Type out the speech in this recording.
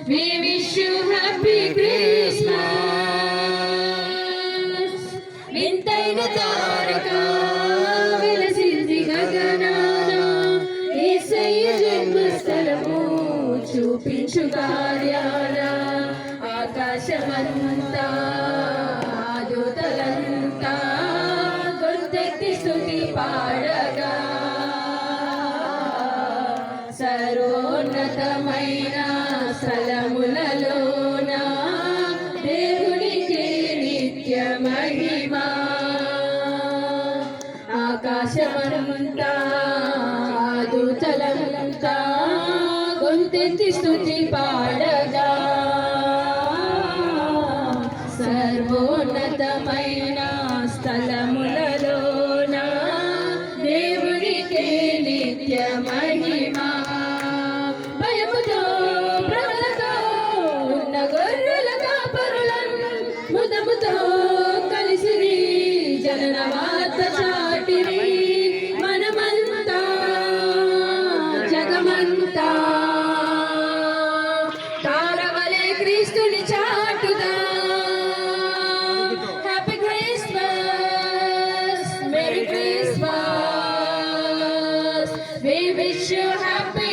We wish you happy Christmas. వింతైన తారక వెలసింది గగనాన, యేసయ్య జన్మస్థలము చూపించు కార్యాల. ఆకాశమంతా దూతలంతా గొంతెత్తి స్తుతి పాడగా, సర్వోన్నతమైన స్థలములలోన దేవునికి నిత్య మహిమా. ఆకాశమంతా దూతలంతా గొంతెత్తి స్తుతి పాడగా, సర్వోన్నతమైన స్థలములలోన దేవునికి నిత్య మహిమా. భయముతో భ్రమలతో ఉన్న గొర్రెల కాపరులను ముదముతో కలిసిరి, జనన వార్త చాటిరి. మనమంతా జగమంతా తారవలే క్రీస్తుని చాటుదా. Happy Christmas, merry Christmas. We wish you happy